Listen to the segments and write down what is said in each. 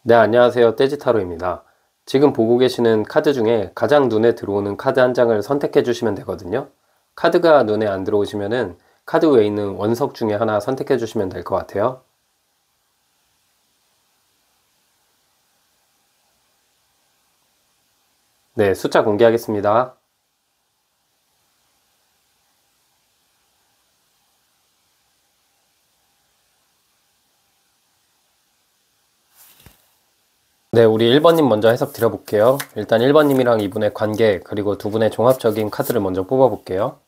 네, 안녕하세요. 떼지타로입니다. 지금 보고 계시는 카드 중에 가장 눈에 들어오는 카드 한 장을 선택해 주시면 되거든요. 카드가 눈에 안 들어오시면은 카드 외에 있는 원석 중에 하나 선택해 주시면 될 것 같아요. 네, 숫자 공개하겠습니다. 네, 우리 1번님 먼저 해석 드려볼게요. 일단 1번님이랑 이분의 관계, 그리고 두 분의 종합적인 카드를 먼저 뽑아볼게요.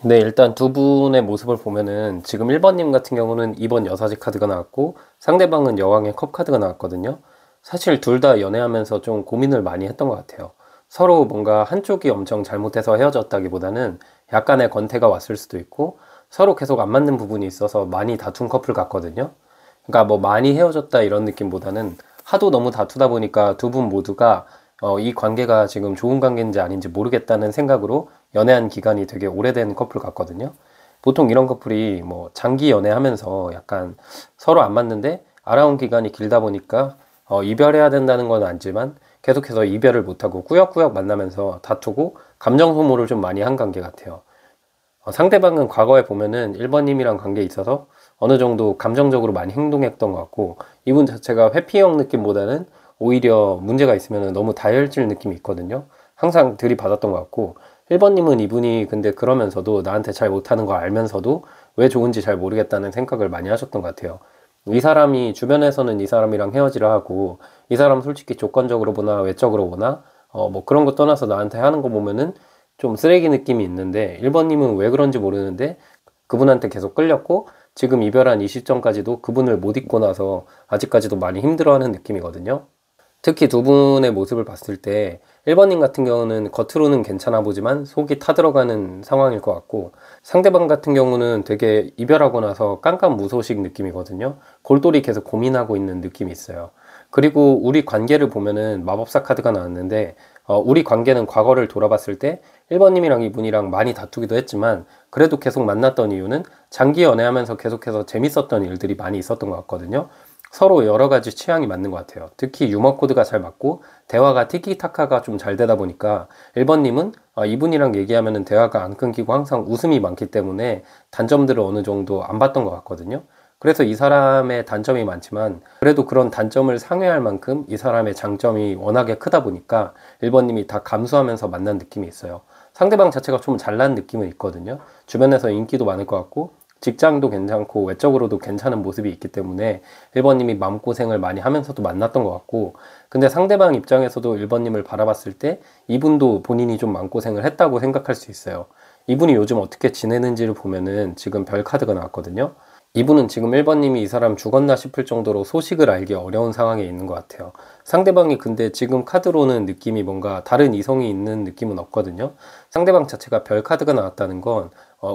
네, 일단 두 분의 모습을 보면은 지금 1번님 같은 경우는 2번 여사제 카드가 나왔고 상대방은 여왕의 컵 카드가 나왔거든요. 사실 둘 다 연애하면서 좀 고민을 많이 했던 것 같아요. 서로 뭔가 한쪽이 엄청 잘못해서 헤어졌다기보다는 약간의 권태가 왔을 수도 있고 서로 계속 안 맞는 부분이 있어서 많이 다툰 커플 같거든요. 그러니까 뭐 많이 헤어졌다 이런 느낌보다는 하도 너무 다투다 보니까 두 분 모두가 이 관계가 지금 좋은 관계인지 아닌지 모르겠다는 생각으로 연애한 기간이 되게 오래된 커플 같거든요. 보통 이런 커플이 뭐 장기 연애하면서 약간 서로 안 맞는데 알아온 기간이 길다 보니까 이별해야 된다는 건 알지만 계속해서 이별을 못하고 꾸역꾸역 만나면서 다투고 감정 소모를 좀 많이 한 관계 같아요. 상대방은 과거에 보면은 1번님이랑 관계에 있어서 어느 정도 감정적으로 많이 행동했던 것 같고 이분 자체가 회피형 느낌보다는 오히려 문제가 있으면 너무 다혈질 느낌이 있거든요. 항상 들이받았던 것 같고 1번님은 이분이 근데 그러면서도 나한테 잘 못하는 거 알면서도 왜 좋은지 잘 모르겠다는 생각을 많이 하셨던 것 같아요. 이 사람이 주변에서는 이 사람이랑 헤어지라 하고 이 사람 솔직히 조건적으로 보나 외적으로 보나 뭐 그런 거 떠나서 나한테 하는 거 보면은 좀 쓰레기 느낌이 있는데 1번님은 왜 그런지 모르는데 그분한테 계속 끌렸고 지금 이별한 이 시점까지도 그분을 못 잊고 나서 아직까지도 많이 힘들어하는 느낌이거든요. 특히 두 분의 모습을 봤을 때 1번님 같은 경우는 겉으로는 괜찮아 보지만 속이 타들어가는 상황일 것 같고 상대방 같은 경우는 되게 이별하고 나서 깜깜무소식 느낌이거든요. 골똘히 계속 고민하고 있는 느낌이 있어요. 그리고 우리 관계를 보면은 마법사 카드가 나왔는데 우리 관계는 과거를 돌아봤을 때 1번님이랑 이분이랑 많이 다투기도 했지만 그래도 계속 만났던 이유는 장기 연애하면서 계속해서 재밌었던 일들이 많이 있었던 것 같거든요. 서로 여러 가지 취향이 맞는 것 같아요. 특히 유머 코드가 잘 맞고 대화가 티키타카가 좀 잘 되다 보니까 1번님은 이분이랑 얘기하면 대화가 안 끊기고 항상 웃음이 많기 때문에 단점들을 어느 정도 안 봤던 것 같거든요. 그래서 이 사람의 단점이 많지만 그래도 그런 단점을 상회할 만큼 이 사람의 장점이 워낙에 크다 보니까 1번님이 다 감수하면서 만난 느낌이 있어요. 상대방 자체가 좀 잘난 느낌은 있거든요. 주변에서 인기도 많을 것 같고 직장도 괜찮고 외적으로도 괜찮은 모습이 있기 때문에 1번님이 마음고생을 많이 하면서도 만났던 것 같고 근데 상대방 입장에서도 1번님을 바라봤을 때 이분도 본인이 좀 마음고생을 했다고 생각할 수 있어요. 이분이 요즘 어떻게 지내는지를 보면은 지금 별 카드가 나왔거든요. 이분은 지금 1번님이 이 사람 죽었나 싶을 정도로 소식을 알기 어려운 상황에 있는 것 같아요. 상대방이 근데 지금 카드로는 느낌이 뭔가 다른 이성이 있는 느낌은 없거든요. 상대방 자체가 별 카드가 나왔다는 건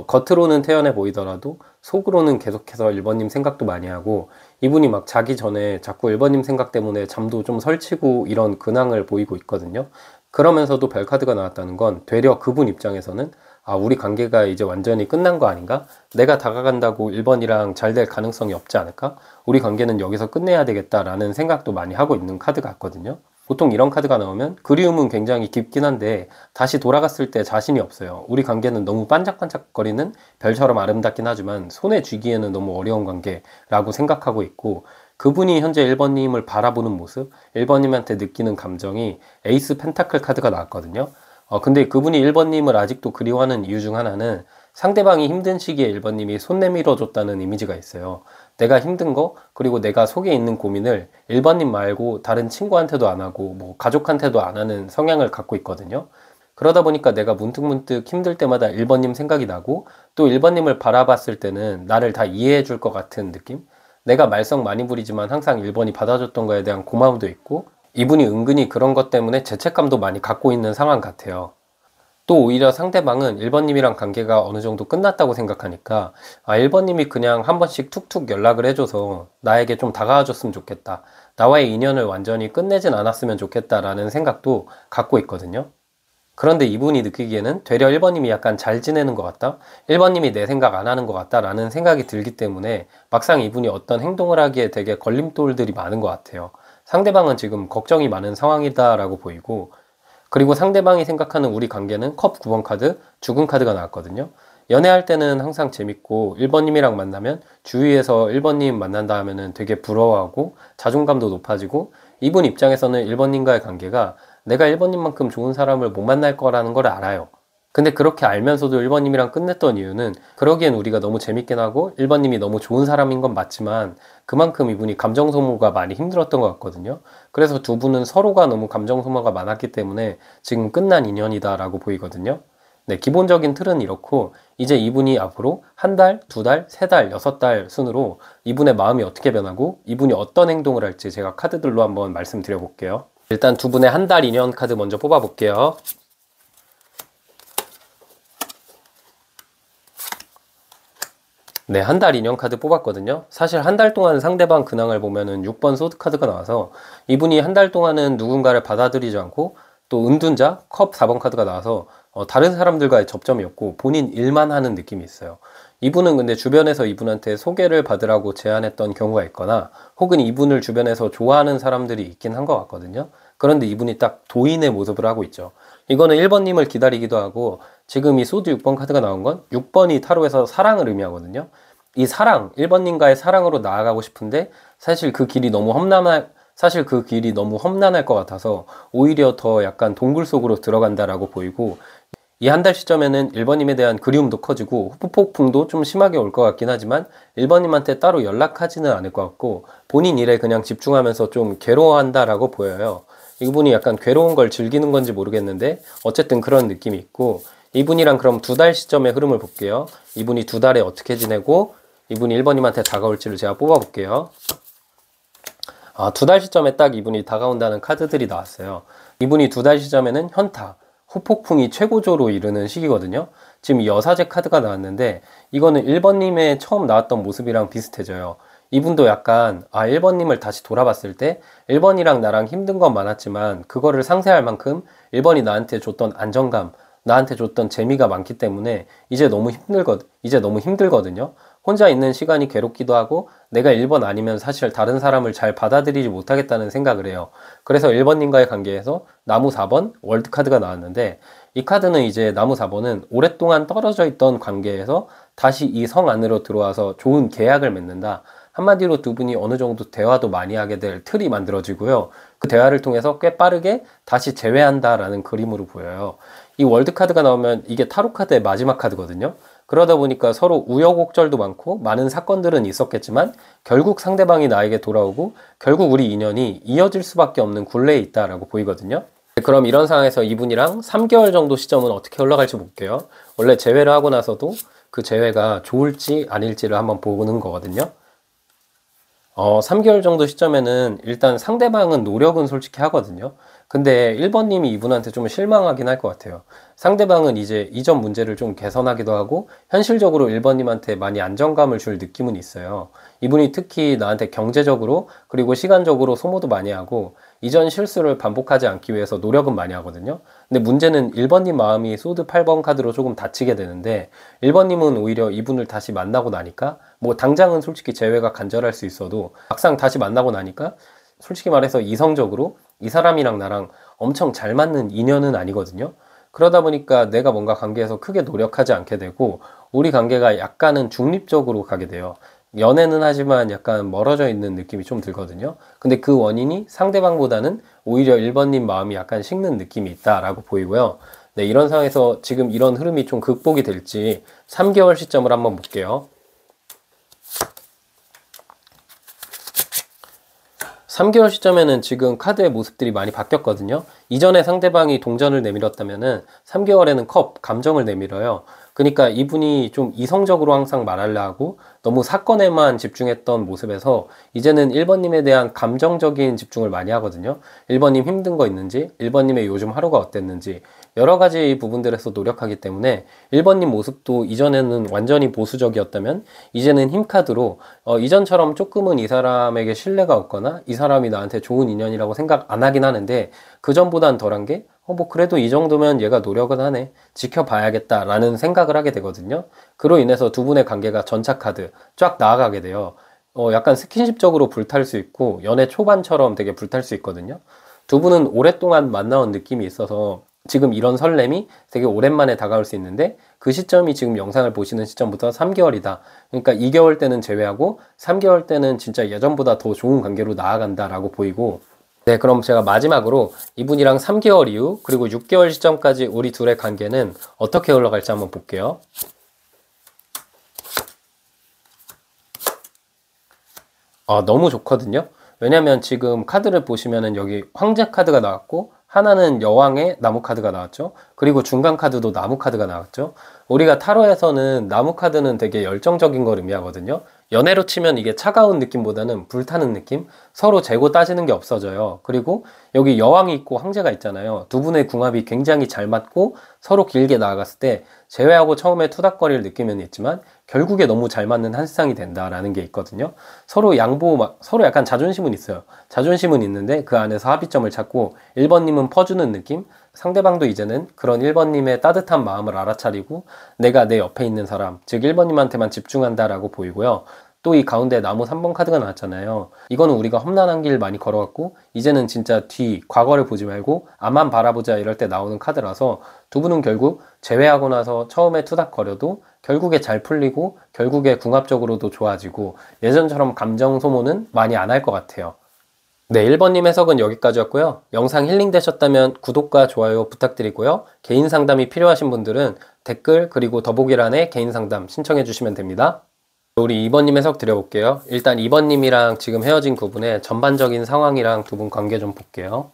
겉으로는 태연해 보이더라도 속으로는 계속해서 1번님 생각도 많이 하고 이분이 막 자기 전에 자꾸 1번님 생각 때문에 잠도 좀 설치고 이런 근황을 보이고 있거든요. 그러면서도 별 카드가 나왔다는 건 되려 그분 입장에서는 우리 관계가 이제 완전히 끝난 거 아닌가? 내가 다가간다고 1번이랑 잘 될 가능성이 없지 않을까? 우리 관계는 여기서 끝내야 되겠다라는 생각도 많이 하고 있는 카드 같거든요. 보통 이런 카드가 나오면 그리움은 굉장히 깊긴 한데 다시 돌아갔을 때 자신이 없어요. 우리 관계는 너무 반짝반짝거리는 별처럼 아름답긴 하지만 손에 쥐기에는 너무 어려운 관계라고 생각하고 있고 그분이 현재 1번님을 바라보는 모습, 1번님한테 느끼는 감정이 에이스 펜타클 카드가 나왔거든요. 근데 그분이 1번님을 아직도 그리워하는 이유 중 하나는 상대방이 힘든 시기에 1번님이 손 내밀어 줬다는 이미지가 있어요. 내가 힘든 거, 그리고 내가 속에 있는 고민을 1번님 말고 다른 친구한테도 안 하고, 뭐, 가족한테도 안 하는 성향을 갖고 있거든요. 그러다 보니까 내가 문득문득 힘들 때마다 1번님 생각이 나고, 또 1번님을 바라봤을 때는 나를 다 이해해 줄 것 같은 느낌? 내가 말썽 많이 부리지만 항상 1번이 받아줬던 거에 대한 고마움도 있고, 이분이 은근히 그런 것 때문에 죄책감도 많이 갖고 있는 상황 같아요. 또 오히려 상대방은 1번님이랑 관계가 어느 정도 끝났다고 생각하니까 1번님이 그냥 한 번씩 툭툭 연락을 해줘서 나에게 좀 다가와줬으면 좋겠다. 나와의 인연을 완전히 끝내진 않았으면 좋겠다라는 생각도 갖고 있거든요. 그런데 이분이 느끼기에는 되려 1번님이 약간 잘 지내는 것 같다? 1번님이 내 생각 안 하는 것 같다? 라는 생각이 들기 때문에 막상 이분이 어떤 행동을 하기에 되게 걸림돌들이 많은 것 같아요. 상대방은 지금 걱정이 많은 상황이다 라고 보이고, 그리고 상대방이 생각하는 우리 관계는 컵 9번 카드, 죽은 카드가 나왔거든요. 연애할 때는 항상 재밌고 1번님이랑 만나면 주위에서 1번님 만난다 하면은 되게 부러워하고 자존감도 높아지고, 이분 입장에서는 1번님과의 관계가 내가 1번님만큼 좋은 사람을 못 만날 거라는 걸 알아요. 근데 그렇게 알면서도 1번님이랑 끝냈던 이유는, 그러기엔 우리가 너무 재밌긴 하고 1번님이 너무 좋은 사람인 건 맞지만 그만큼 이분이 감정 소모가 많이 힘들었던 것 같거든요. 그래서 두 분은 서로가 너무 감정 소모가 많았기 때문에 지금 끝난 인연이다 라고 보이거든요. 네, 기본적인 틀은 이렇고, 이제 이분이 앞으로 한 달, 두 달, 세 달, 여섯 달 순으로 이분의 마음이 어떻게 변하고 이분이 어떤 행동을 할지 제가 카드들로 한번 말씀드려 볼게요. 일단 두 분의 한 달 인연 카드 먼저 뽑아 볼게요. 네, 한 달 인연 카드 뽑았거든요. 사실 한 달 동안 상대방 근황을 보면은 6번 소드 카드가 나와서 이분이 한 달 동안은 누군가를 받아들이지 않고 또 은둔자 컵 4번 카드가 나와서 다른 사람들과의 접점이 없고 본인 일만 하는 느낌이 있어요. 이분은 근데 주변에서 이분한테 소개를 받으라고 제안했던 경우가 있거나, 혹은 이분을 주변에서 좋아하는 사람들이 있긴 한 것 같거든요. 그런데 이분이 딱 도인의 모습을 하고 있죠. 이거는 1번님을 기다리기도 하고, 지금 이 소드 6번 카드가 나온 건 6번이 타로에서 사랑을 의미하거든요. 이 사랑, 1번님과의 사랑으로 나아가고 싶은데 사실 그 길이 너무 험난할 것 같아서 오히려 더 약간 동굴 속으로 들어간다라고 보이고, 이 한 달 시점에는 1번님에 대한 그리움도 커지고 후폭풍도 좀 심하게 올 것 같긴 하지만 1번님한테 따로 연락하지는 않을 것 같고, 본인 일에 그냥 집중하면서 좀 괴로워한다라고 보여요. 이분이 약간 괴로운 걸 즐기는 건지 모르겠는데 어쨌든 그런 느낌이 있고, 이분이랑 그럼 두 달 시점의 흐름을 볼게요. 이분이 두 달에 어떻게 지내고 이분이 1번님한테 다가올지를 제가 뽑아 볼게요. 두 달 시점에 딱 이분이 다가온다는 카드들이 나왔어요. 이분이 두 달 시점에는 현타, 후폭풍이 최고조로 이르는 시기거든요. 지금 여사제 카드가 나왔는데 이거는 1번님의 처음 나왔던 모습이랑 비슷해져요. 이분도 약간 1번님을 다시 돌아봤을 때 1번이랑 나랑 힘든 건 많았지만 그거를 상쇄할 만큼 1번이 나한테 줬던 안정감, 나한테 줬던 재미가 많기 때문에 이제 너무 힘들거든요. 혼자 있는 시간이 괴롭기도 하고 내가 1번 아니면 사실 다른 사람을 잘 받아들이지 못하겠다는 생각을 해요. 그래서 1번님과의 관계에서 나무 4번 월드 카드가 나왔는데, 이 카드는 이제 나무 4번은 오랫동안 떨어져 있던 관계에서 다시 이 성 안으로 들어와서 좋은 계약을 맺는다. 한마디로 두 분이 어느 정도 대화도 많이 하게 될 틀이 만들어지고요. 그 대화를 통해서 꽤 빠르게 다시 재회한다라는 그림으로 보여요. 이 월드 카드가 나오면 이게 타로 카드의 마지막 카드거든요. 그러다 보니까 서로 우여곡절도 많고 많은 사건들은 있었겠지만 결국 상대방이 나에게 돌아오고 결국 우리 인연이 이어질 수밖에 없는 굴레에 있다라고 보이거든요. 그럼 이런 상황에서 이분이랑 3개월 정도 시점은 어떻게 흘러갈지 볼게요. 원래 재회를 하고 나서도 그 재회가 좋을지 아닐지를 한번 보는 거거든요. 3개월 정도 시점에는 일단 상대방은 노력은 솔직히 하거든요. 근데 1번님이 이분한테 좀 실망하긴 할 것 같아요. 상대방은 이제 이전 문제를 좀 개선하기도 하고 현실적으로 1번님한테 많이 안정감을 줄 느낌은 있어요. 이분이 특히 나한테 경제적으로 그리고 시간적으로 소모도 많이 하고 이전 실수를 반복하지 않기 위해서 노력은 많이 하거든요. 근데 문제는 1번님 마음이 소드 8번 카드로 조금 다치게 되는데, 1번님은 오히려 이분을 다시 만나고 나니까 뭐 당장은 솔직히 재회가 간절할 수 있어도 막상 다시 만나고 나니까 솔직히 말해서 이성적으로 이 사람이랑 나랑 엄청 잘 맞는 인연은 아니거든요. 그러다 보니까 내가 뭔가 관계에서 크게 노력하지 않게 되고 우리 관계가 약간은 중립적으로 가게 돼요. 연애는 하지만 약간 멀어져 있는 느낌이 좀 들거든요. 근데 그 원인이 상대방보다는 오히려 1번님 마음이 약간 식는 느낌이 있다라고 보이고요. 네, 이런 상황에서 지금 이런 흐름이 좀 극복이 될지 3개월 시점을 한번 볼게요. 3개월 시점에는 지금 카드의 모습들이 많이 바뀌었거든요. 이전에 상대방이 동전을 내밀었다면은 3개월에는 컵, 감정을 내밀어요. 그러니까 이분이 좀 이성적으로 항상 말하려 하고 너무 사건에만 집중했던 모습에서 이제는 1번님에 대한 감정적인 집중을 많이 하거든요. 1번님 힘든 거 있는지, 1번님의 요즘 하루가 어땠는지, 여러 가지 부분들에서 노력하기 때문에 1번님 모습도 이전에는 완전히 보수적이었다면 이제는 힘카드로 이전처럼 조금은 이 사람에게 신뢰가 없거나 이 사람이 나한테 좋은 인연이라고 생각 안 하긴 하는데 그 전보단 덜한 게 뭐 그래도 이 정도면 얘가 노력은 하네, 지켜봐야겠다 라는 생각을 하게 되거든요. 그로 인해서 두 분의 관계가 전차 카드 쫙 나아가게 돼요. 약간 스킨십적으로 불탈 수 있고 연애 초반처럼 되게 불탈 수 있거든요. 두 분은 오랫동안 만나온 느낌이 있어서 지금 이런 설렘이 되게 오랜만에 다가올 수 있는데 그 시점이 지금 영상을 보시는 시점부터 3개월이다. 그러니까 2개월 때는 제외하고 3개월 때는 진짜 예전보다 더 좋은 관계로 나아간다 라고 보이고, 네, 그럼 제가 마지막으로 이분이랑 3개월 이후 그리고 6개월 시점까지 우리 둘의 관계는 어떻게 흘러갈지 한번 볼게요. 너무 좋거든요. 왜냐면 지금 카드를 보시면은 여기 황제 카드가 나왔고 하나는 여왕의 나무 카드가 나왔죠. 그리고 중간 카드도 나무 카드가 나왔죠. 우리가 타로에서는 나무 카드는 되게 열정적인 걸 의미하거든요. 연애로 치면 이게 차가운 느낌보다는 불타는 느낌? 서로 재고 따지는 게 없어져요. 그리고 여기 여왕이 있고 황제가 있잖아요. 두 분의 궁합이 굉장히 잘 맞고 서로 길게 나아갔을 때 제외하고 처음에 투닥거리를 느끼면 있지만 결국에 너무 잘 맞는 한 쌍이 된다라는 게 있거든요. 서로 서로 약간 자존심은 있어요. 자존심은 있는데 그 안에서 합의점을 찾고 1번님은 퍼주는 느낌? 상대방도 이제는 그런 1번님의 따뜻한 마음을 알아차리고 내가 내 옆에 있는 사람, 즉 1번님한테만 집중한다라고 보이고요. 또 이 가운데 나무 3번 카드가 나왔잖아요. 이거는 우리가 험난한 길 많이 걸어왔고 이제는 진짜 과거를 보지 말고 앞만 바라보자 이럴 때 나오는 카드라서 두 분은 결국 재회하고 나서 처음에 투닥거려도 결국에 잘 풀리고 결국에 궁합적으로도 좋아지고 예전처럼 감정 소모는 많이 안 할 것 같아요. 네, 1번님 해석은 여기까지였고요. 영상 힐링 되셨다면 구독과 좋아요 부탁드리고요. 개인 상담이 필요하신 분들은 댓글 그리고 더보기란에 개인 상담 신청해 주시면 됩니다. 우리 2번님 해석 드려볼게요. 일단 2번님이랑 지금 헤어진 그분의 전반적인 상황이랑 두 분 관계 좀 볼게요.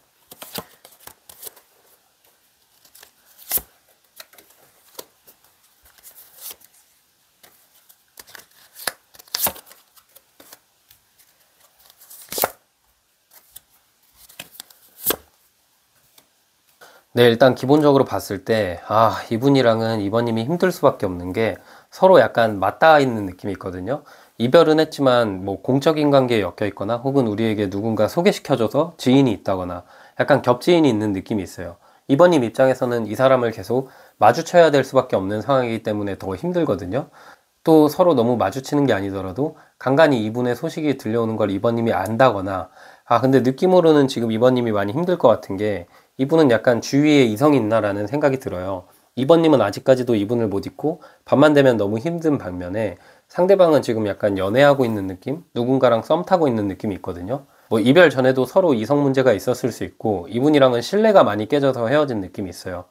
네, 일단 기본적으로 봤을 때, 이분이랑은 2번님이 힘들 수밖에 없는 게 서로 약간 맞닿아 있는 느낌이 있거든요. 이별은 했지만 뭐 공적인 관계에 엮여 있거나 혹은 우리에게 누군가 소개시켜줘서 지인이 있다거나 약간 겹지인이 있는 느낌이 있어요. 2번님 입장에서는 이 사람을 계속 마주쳐야 될 수밖에 없는 상황이기 때문에 더 힘들거든요. 또 서로 너무 마주치는 게 아니더라도 간간히 이분의 소식이 들려오는 걸 2번님이 안다거나, 근데 느낌으로는 지금 2번님이 많이 힘들 것 같은 게 이분은 약간 주위에 이성이 있나라는 생각이 들어요. 2번님은 아직까지도 이분을 못 잊고 밤만 되면 너무 힘든 반면에 상대방은 지금 약간 연애하고 있는 느낌? 누군가랑 썸 타고 있는 느낌이 있거든요. 뭐 이별 전에도 서로 이성 문제가 있었을 수 있고 이분이랑은 신뢰가 많이 깨져서 헤어진 느낌이 있어요.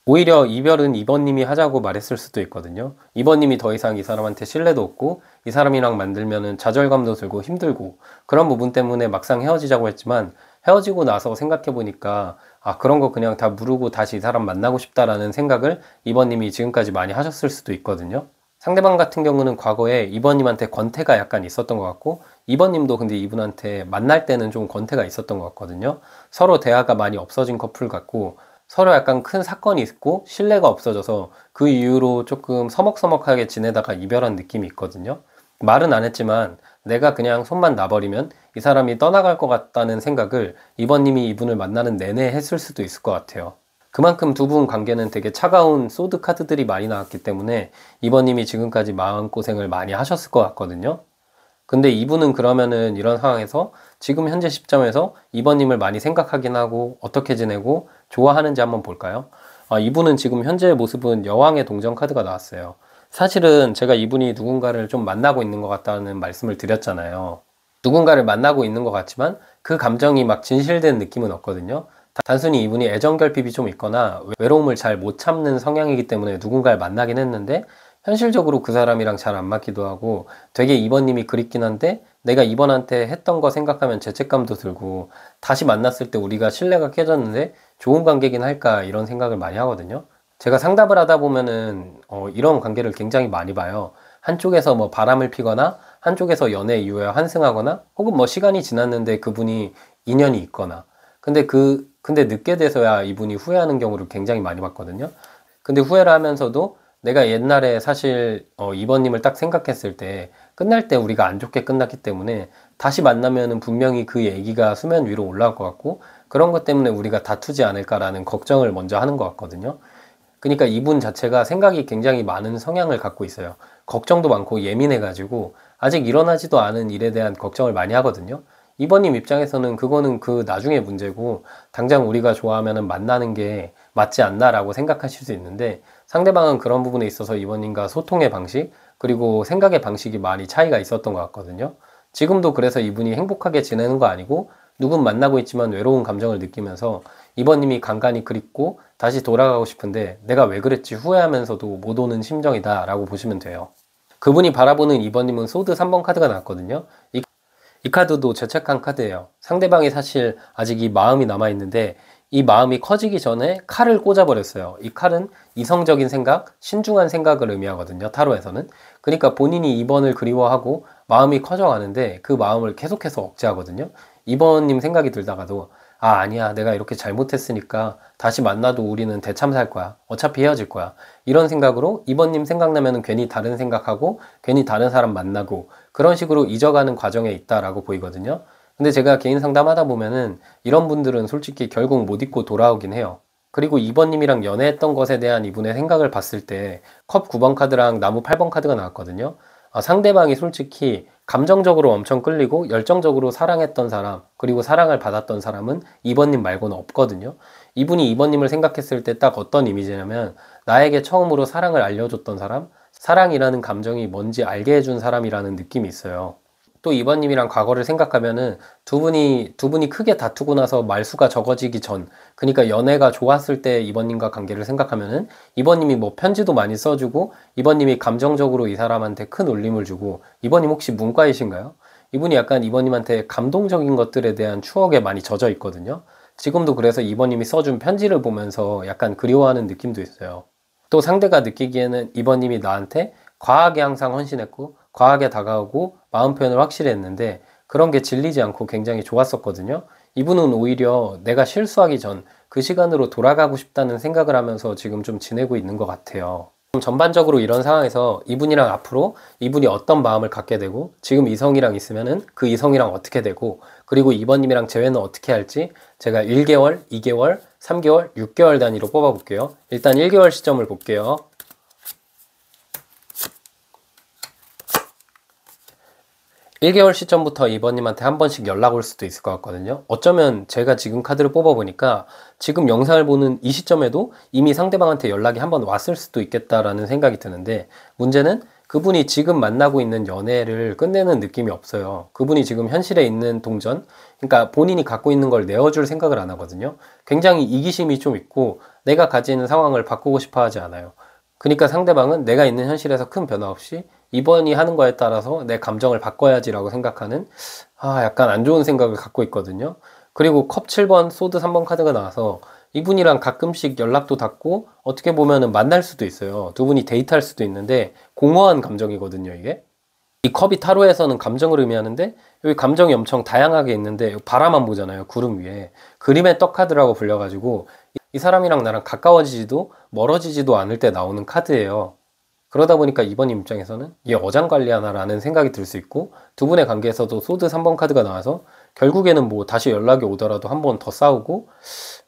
오히려 이별은 2번님이 하자고 말했을 수도 있거든요. 2번님이 더 이상 이 사람한테 신뢰도 없고 이 사람이랑 만들면은 좌절감도 들고 힘들고 그런 부분 때문에 막상 헤어지자고 했지만 헤어지고 나서 생각해보니까 그런 거 그냥 다 무르고 다시 이 사람 만나고 싶다라는 생각을 2번님이 지금까지 많이 하셨을 수도 있거든요. 상대방 같은 경우는 과거에 2번님한테 권태가 약간 있었던 것 같고 2번님도 근데 이분한테 만날 때는 좀 권태가 있었던 것 같거든요. 서로 대화가 많이 없어진 커플 같고 서로 약간 큰 사건이 있고 신뢰가 없어져서 그 이후로 조금 서먹서먹하게 지내다가 이별한 느낌이 있거든요. 말은 안 했지만 내가 그냥 손만 놔버리면 이 사람이 떠나갈 것 같다는 생각을 2번님이 이분을 만나는 내내 했을 수도 있을 것 같아요. 그만큼 두 분 관계는 되게 차가운 소드 카드들이 많이 나왔기 때문에 2번님이 지금까지 마음고생을 많이 하셨을 것 같거든요. 근데 이분은 그러면은 이런 상황에서 지금 현재 시점에서 2번님을 많이 생각하긴 하고 어떻게 지내고 좋아하는지 한번 볼까요? 이분은 지금 현재의 모습은 여왕의 동전 카드가 나왔어요. 사실은 제가 이분이 누군가를 좀 만나고 있는 것 같다는 말씀을 드렸잖아요. 누군가를 만나고 있는 것 같지만 그 감정이 막 진실된 느낌은 없거든요. 단순히 이분이 애정결핍이 좀 있거나 외로움을 잘 못 참는 성향이기 때문에 누군가를 만나긴 했는데 현실적으로 그 사람이랑 잘 안 맞기도 하고 되게 2번님이 그립긴 한데 내가 2번한테 했던 거 생각하면 죄책감도 들고 다시 만났을 때 우리가 신뢰가 깨졌는데 좋은 관계긴 할까 이런 생각을 많이 하거든요. 제가 상담을 하다 보면은 이런 관계를 굉장히 많이 봐요. 한쪽에서 뭐 바람을 피거나 한쪽에서 연애 이후에 환승하거나 혹은 뭐 시간이 지났는데 그분이 인연이 있거나 근데 그 근데 늦게 돼서야 이분이 후회하는 경우를 굉장히 많이 봤거든요. 근데 후회를 하면서도 내가 옛날에 사실 2번님을 딱 생각했을 때 끝날 때 우리가 안 좋게 끝났기 때문에 다시 만나면은 분명히 그 얘기가 수면 위로 올라올 것 같고 그런 것 때문에 우리가 다투지 않을까라는 걱정을 먼저 하는 것 같거든요. 그러니까 이분 자체가 생각이 굉장히 많은 성향을 갖고 있어요. 걱정도 많고 예민해가지고 아직 일어나지도 않은 일에 대한 걱정을 많이 하거든요. 이번님 입장에서는 그거는 그 나중에 문제고 당장 우리가 좋아하면 만나는 게 맞지 않나라고 생각하실 수 있는데 상대방은 그런 부분에 있어서 이번님과 소통의 방식 그리고 생각의 방식이 많이 차이가 있었던 것 같거든요. 지금도 그래서 이분이 행복하게 지내는 거 아니고 누군 만나고 있지만 외로운 감정을 느끼면서 이번님이 간간히 그립고 다시 돌아가고 싶은데 내가 왜 그랬지 후회하면서도 못 오는 심정이다 라고 보시면 돼요. 그분이 바라보는 이번님은 소드 3번 카드가 나왔거든요. 이 카드도 죄책한 카드예요. 상대방이 사실 아직 이 마음이 남아있는데 이 마음이 커지기 전에 칼을 꽂아버렸어요. 이 칼은 이성적인 생각, 신중한 생각을 의미하거든요. 타로에서는. 그러니까 본인이 2번을 그리워하고 마음이 커져가는데 그 마음을 계속해서 억제하거든요. 2번님 생각이 들다가도 아니야 내가 이렇게 잘못했으니까 다시 만나도 우리는 대참살 거야. 어차피 헤어질 거야. 이런 생각으로 2번님 생각나면 괜히 다른 생각하고 괜히 다른 사람 만나고 그런 식으로 잊어가는 과정에 있다라고 보이거든요. 근데 제가 개인 상담하다 보면은 이런 분들은 솔직히 결국 못 잊고 돌아오긴 해요. 그리고 2번님이랑 연애했던 것에 대한 이분의 생각을 봤을 때 컵 9번 카드랑 나무 8번 카드가 나왔거든요. 상대방이 솔직히 감정적으로 엄청 끌리고 열정적으로 사랑했던 사람 그리고 사랑을 받았던 사람은 2번님 말고는 없거든요. 이분이 2번님을 생각했을 때 딱 어떤 이미지냐면 나에게 처음으로 사랑을 알려줬던 사람, 사랑이라는 감정이 뭔지 알게 해준 사람이라는 느낌이 있어요. 또 2번님이랑 과거를 생각하면은 두 분이 크게 다투고 나서 말수가 적어지기 전, 그러니까 연애가 좋았을 때 2번님과 관계를 생각하면은 2번님이 뭐 편지도 많이 써주고 2번님이 감정적으로 이 사람한테 큰 울림을 주고 2번님 혹시 문과이신가요? 이분이 약간 2번님한테 감동적인 것들에 대한 추억에 많이 젖어 있거든요. 지금도 그래서 2번님이 써준 편지를 보면서 약간 그리워하는 느낌도 있어요. 또 상대가 느끼기에는 2번님이 나한테 과하게 항상 헌신했고 과하게 다가오고 마음 표현을 확실히 했는데 그런 게 질리지 않고 굉장히 좋았었거든요. 이분은 오히려 내가 실수하기 전 그 시간으로 돌아가고 싶다는 생각을 하면서 지금 좀 지내고 있는 것 같아요. 전반적으로 이런 상황에서 이분이랑 앞으로 이분이 어떤 마음을 갖게 되고 지금 이성이랑 있으면은 그 이성이랑 어떻게 되고 그리고 2번님이랑 재회는 어떻게 할지 제가 1개월, 2개월, 3개월, 6개월 단위로 뽑아볼게요. 일단 1개월 시점을 볼게요. 1개월 시점부터 이번님한테 한 번씩 연락 올 수도 있을 것 같거든요. 어쩌면 제가 지금 카드를 뽑아보니까 지금 영상을 보는 이 시점에도 이미 상대방한테 연락이 한 번 왔을 수도 있겠다라는 생각이 드는데 문제는 그분이 지금 만나고 있는 연애를 끝내는 느낌이 없어요. 그분이 지금 현실에 있는 동전, 그러니까 본인이 갖고 있는 걸 내어줄 생각을 안 하거든요. 굉장히 이기심이 좀 있고 내가 가지는 상황을 바꾸고 싶어 하지 않아요. 그러니까 상대방은 내가 있는 현실에서 큰 변화 없이 이번이 하는 거에 따라서 내 감정을 바꿔야지라고 생각하는 약간 안 좋은 생각을 갖고 있거든요. 그리고 컵 7번, 소드 3번 카드가 나와서 이분이랑 가끔씩 연락도 닿고 어떻게 보면은 만날 수도 있어요. 두 분이 데이트할 수도 있는데 공허한 감정이거든요, 이게. 이 컵이 타로에서는 감정을 의미하는데 여기 감정이 엄청 다양하게 있는데 바라만 보잖아요, 구름 위에. 그림의 떡 카드라고 불려가지고 이 사람이랑 나랑 가까워지지도 멀어지지도 않을 때 나오는 카드예요. 그러다 보니까 이번 입장에서는 얘 어장관리하나라는 생각이 들 수 있고 두 분의 관계에서도 소드 3번 카드가 나와서 결국에는 뭐 다시 연락이 오더라도 한 번 더 싸우고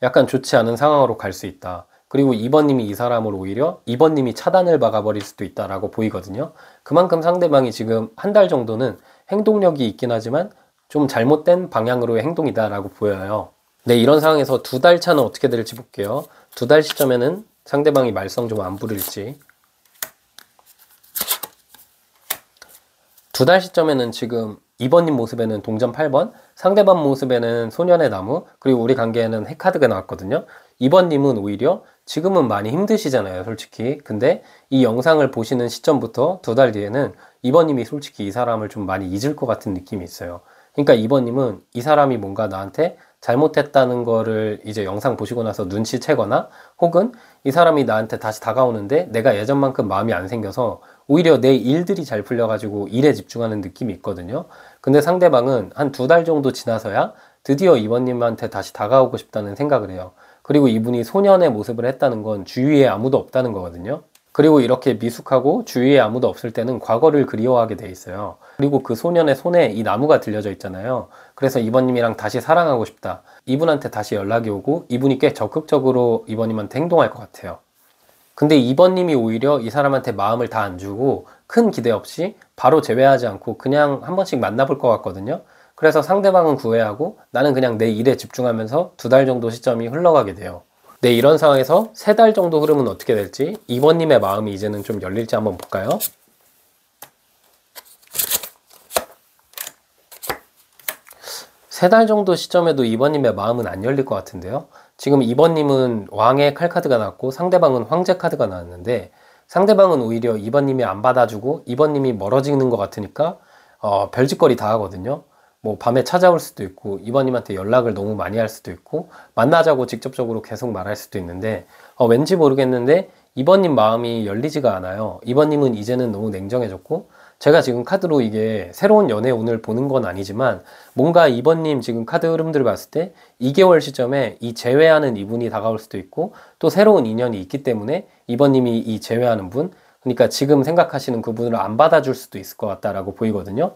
약간 좋지 않은 상황으로 갈 수 있다. 그리고 2번님이 이 사람을 오히려 2번님이 차단을 박아버릴 수도 있다라고 보이거든요. 그만큼 상대방이 지금 한 달 정도는 행동력이 있긴 하지만 좀 잘못된 방향으로의 행동이다라고 보여요. 네, 이런 상황에서 두 달 차는 어떻게 될지 볼게요. 두 달 시점에는 상대방이 말썽 좀 안 부릴지. 두 달 시점에는 지금 2번님 모습에는 동전 8번, 상대방 모습에는 소년의 나무, 그리고 우리 관계에는 핵카드가 나왔거든요. 2번님은 오히려 지금은 많이 힘드시잖아요, 솔직히. 근데 이 영상을 보시는 시점부터 두 달 뒤에는 2번님이 솔직히 이 사람을 좀 많이 잊을 것 같은 느낌이 있어요. 그러니까 2번님은 이 사람이 뭔가 나한테 잘못했다는 거를 이제 영상 보시고 나서 눈치채거나 혹은 이 사람이 나한테 다시 다가오는데 내가 예전만큼 마음이 안 생겨서 오히려 내 일들이 잘 풀려가지고 일에 집중하는 느낌이 있거든요. 근데 상대방은 한 두 달 정도 지나서야 드디어 2번님한테 다시 다가오고 싶다는 생각을 해요. 그리고 이분이 소년의 모습을 했다는 건 주위에 아무도 없다는 거거든요. 그리고 이렇게 미숙하고 주위에 아무도 없을 때는 과거를 그리워하게 돼 있어요. 그리고 그 소년의 손에 이 나무가 들려져 있잖아요. 그래서 2번님이랑 다시 사랑하고 싶다. 이분한테 다시 연락이 오고 이분이 꽤 적극적으로 2번님한테 행동할 것 같아요. 근데 2번님이 오히려 이 사람한테 마음을 다 안 주고 큰 기대 없이 바로 제외하지 않고 그냥 한 번씩 만나볼 것 같거든요. 그래서 상대방은 구애하고 나는 그냥 내 일에 집중하면서 2달 정도 시점이 흘러가게 돼요. 네, 이런 상황에서 3달 정도 흐르면 어떻게 될지, 2번님의 마음이 이제는 좀 열릴지 한번 볼까요? 세 달 정도 시점에도 2번님의 마음은 안 열릴 것 같은데요. 지금 2번님은 왕의 칼카드가 나왔고 상대방은 황제 카드가 나왔는데, 상대방은 오히려 2번님이 안 받아주고 2번님이 멀어지는 것 같으니까 별짓거리 다 하거든요. 뭐 밤에 찾아올 수도 있고 2번님한테 연락을 너무 많이 할 수도 있고 만나자고 직접적으로 계속 말할 수도 있는데, 왠지 모르겠는데 2번님 마음이 열리지가 않아요. 2번님은 이제는 너무 냉정해졌고, 제가 지금 카드로 이게 새로운 연애 운을 보는 건 아니지만 뭔가 2번님 지금 카드 흐름들을 봤을 때 2개월 시점에 이 제외하는 이분이 다가올 수도 있고 또 새로운 인연이 있기 때문에 2번님이 이 제외하는 분, 그러니까 지금 생각하시는 그분을 안 받아줄 수도 있을 것 같다라고 보이거든요.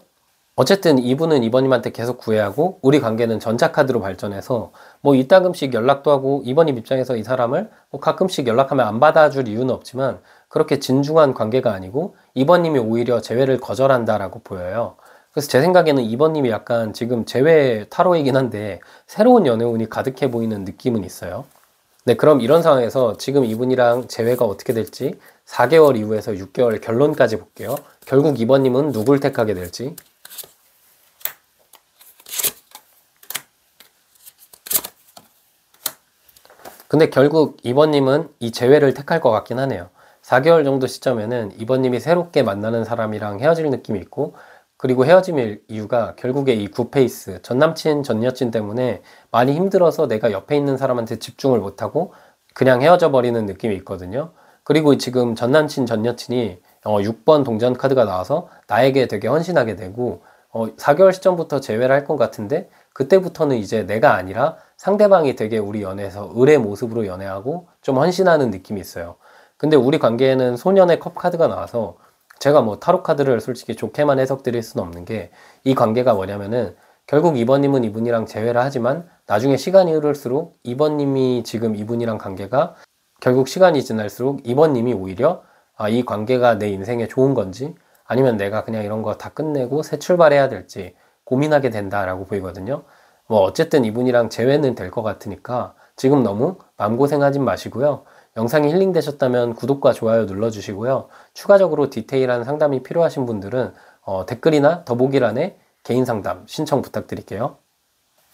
어쨌든 이분은 2번님한테 계속 구애하고 우리 관계는 전자카드로 발전해서 뭐 이따금씩 연락도 하고, 2번님 입장에서 이 사람을 뭐 가끔씩 연락하면 안 받아줄 이유는 없지만 그렇게 진중한 관계가 아니고 2번님이 오히려 재회를 거절한다라고 보여요. 그래서 제 생각에는 2번님이 약간 지금 재회 타로이긴 한데 새로운 연애운이 가득해 보이는 느낌은 있어요. 네, 그럼 이런 상황에서 지금 이분이랑 재회가 어떻게 될지 4개월 이후에서 6개월 결론까지 볼게요. 결국 2번님은 누굴 택하게 될지. 근데 결국 2번님은 이 재회를 택할 것 같긴 하네요. 4개월 정도 시점에는 2번님이 새롭게 만나는 사람이랑 헤어질 느낌이 있고, 그리고 헤어짐의 이유가 결국에 이 구페이스, 전남친, 전여친 때문에 많이 힘들어서 내가 옆에 있는 사람한테 집중을 못하고 그냥 헤어져 버리는 느낌이 있거든요. 그리고 지금 전남친, 전여친이 6번 동전 카드가 나와서 나에게 되게 헌신하게 되고, 4개월 시점부터 재회를 할 것 같은데 그때부터는 이제 내가 아니라 상대방이 되게 우리 연애에서 을의 모습으로 연애하고 좀 헌신하는 느낌이 있어요. 근데 우리 관계에는 소년의 컵 카드가 나와서 제가 뭐 타로 카드를 솔직히 좋게만 해석드릴 수는 없는 게, 이 관계가 뭐냐면은 결국 2번님은 이분이랑 재회를 하지만 나중에 시간이 흐를수록 2번님이 지금 이분이랑 관계가 결국 시간이 지날수록 2번님이 오히려 이 관계가 내 인생에 좋은 건지 아니면 내가 그냥 이런 거 다 끝내고 새 출발해야 될지 고민하게 된다라고 보이거든요. 뭐 어쨌든 이분이랑 재회는 될 것 같으니까 지금 너무 마음고생하지 마시고요. 영상이 힐링되셨다면 구독과 좋아요 눌러주시고요. 추가적으로 디테일한 상담이 필요하신 분들은 댓글이나 더보기란에 개인 상담 신청 부탁드릴게요.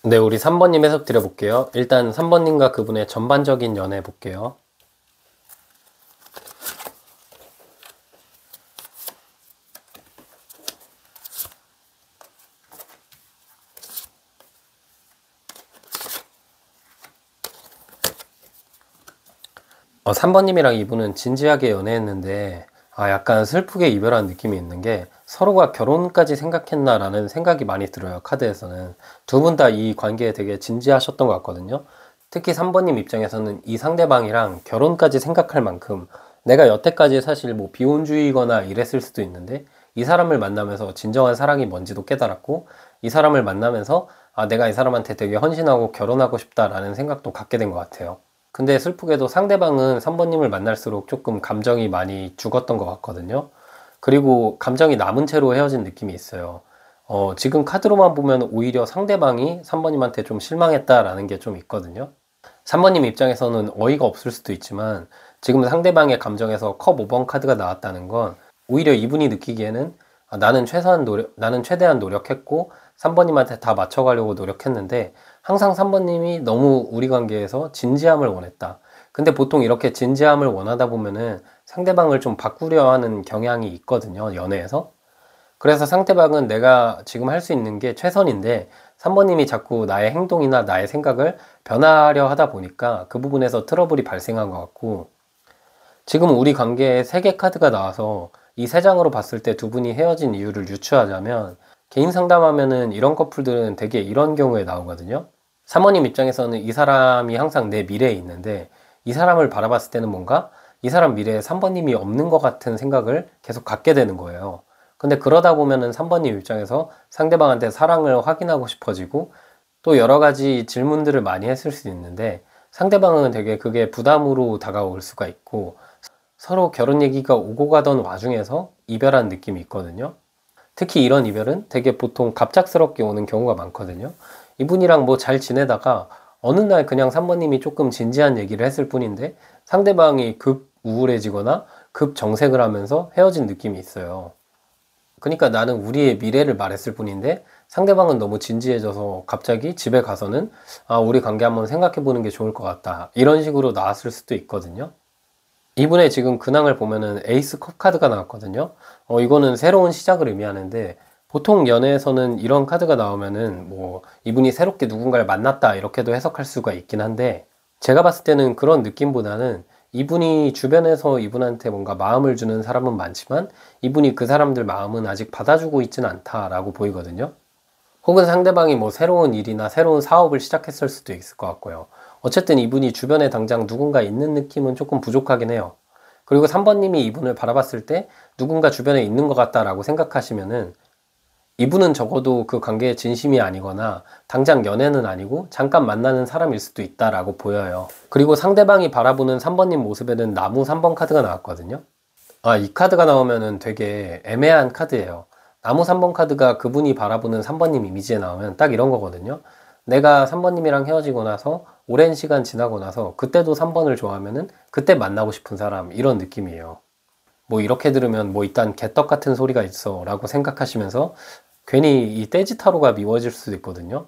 네, 우리 3번님 해석 드려볼게요. 일단 3번님과 그분의 전반적인 연애 볼게요. 어, 3번님이랑 이분은 진지하게 연애했는데 약간 슬프게 이별한 느낌이 있는 게, 서로가 결혼까지 생각했나라는 생각이 많이 들어요. 카드에서는 두 분 다 이 관계에 되게 진지하셨던 것 같거든요. 특히 3번님 입장에서는 이 상대방이랑 결혼까지 생각할 만큼, 내가 여태까지 사실 뭐 비혼주의거나 이랬을 수도 있는데 이 사람을 만나면서 진정한 사랑이 뭔지도 깨달았고, 이 사람을 만나면서 내가 이 사람한테 되게 헌신하고 결혼하고 싶다라는 생각도 갖게 된 것 같아요. 근데 슬프게도 상대방은 3번님을 만날수록 조금 감정이 많이 죽었던 것 같거든요. 그리고 감정이 남은 채로 헤어진 느낌이 있어요. 지금 카드로만 보면 오히려 상대방이 3번님한테 좀 실망했다라는 게 좀 있거든요. 3번님 입장에서는 어이가 없을 수도 있지만 지금 상대방의 감정에서 컵 5번 카드가 나왔다는 건 오히려 이분이 느끼기에는 나는 최대한 노력했고 3번님한테 다 맞춰가려고 노력했는데 항상 3번님이 너무 우리 관계에서 진지함을 원했다. 근데 보통 이렇게 진지함을 원하다 보면은 상대방을 좀 바꾸려 하는 경향이 있거든요, 연애에서. 그래서 상대방은 내가 지금 할 수 있는 게 최선인데 3번님이 자꾸 나의 행동이나 나의 생각을 변화하려 하다 보니까 그 부분에서 트러블이 발생한 것 같고, 지금 우리 관계에 3개 카드가 나와서 이 3장으로 봤을 때 두 분이 헤어진 이유를 유추하자면 개인 상담하면은 이런 커플들은 되게 이런 경우에 나오거든요. 사모님 입장에서는 이 사람이 항상 내 미래에 있는데 이 사람을 바라봤을 때는 뭔가 이 사람 미래에 3번님이 없는 것 같은 생각을 계속 갖게 되는 거예요. 근데 그러다 보면은 3번님 입장에서 상대방한테 사랑을 확인하고 싶어지고 또 여러 가지 질문들을 많이 했을 수 있는데 상대방은 되게 그게 부담으로 다가올 수가 있고 서로 결혼 얘기가 오고 가던 와중에서 이별한 느낌이 있거든요. 특히 이런 이별은 되게 보통 갑작스럽게 오는 경우가 많거든요. 이분이랑 뭐 잘 지내다가 어느 날 그냥 3번님이 조금 진지한 얘기를 했을 뿐인데 상대방이 급 우울해지거나 급 정색을 하면서 헤어진 느낌이 있어요. 그러니까 나는 우리의 미래를 말했을 뿐인데 상대방은 너무 진지해져서 갑자기 집에 가서는 우리 관계 한번 생각해 보는 게 좋을 것 같다, 이런 식으로 나왔을 수도 있거든요. 이분의 지금 근황을 보면은 에이스 컵 카드가 나왔거든요. 이거는 새로운 시작을 의미하는데 보통 연애에서는 이런 카드가 나오면은 뭐 이분이 새롭게 누군가를 만났다 이렇게도 해석할 수가 있긴 한데 제가 봤을 때는 그런 느낌보다는 이분이 주변에서 이분한테 뭔가 마음을 주는 사람은 많지만 이분이 그 사람들 마음은 아직 받아주고 있지는 않다라고 보이거든요. 혹은 상대방이 뭐 새로운 일이나 새로운 사업을 시작했을 수도 있을 것 같고요. 어쨌든 이분이 주변에 당장 누군가 있는 느낌은 조금 부족하긴 해요. 그리고 3번님이 이분을 바라봤을 때 누군가 주변에 있는 것 같다라고 생각하시면은 이분은 적어도 그 관계에 진심이 아니거나 당장 연애는 아니고 잠깐 만나는 사람일 수도 있다라고 보여요. 그리고 상대방이 바라보는 3번님 모습에는 나무 3번 카드가 나왔거든요. 이 카드가 나오면은 되게 애매한 카드예요. 나무 3번 카드가 그분이 바라보는 3번님 이미지에 나오면 딱 이런 거거든요. 내가 3번님이랑 헤어지고 나서 오랜 시간 지나고 나서 그때도 3번을 좋아하면은 그때 만나고 싶은 사람, 이런 느낌이에요. 뭐 이렇게 들으면 뭐 일단 개떡 같은 소리가 있어 라고 생각하시면서 괜히 이 떼지타로가 미워질 수도 있거든요.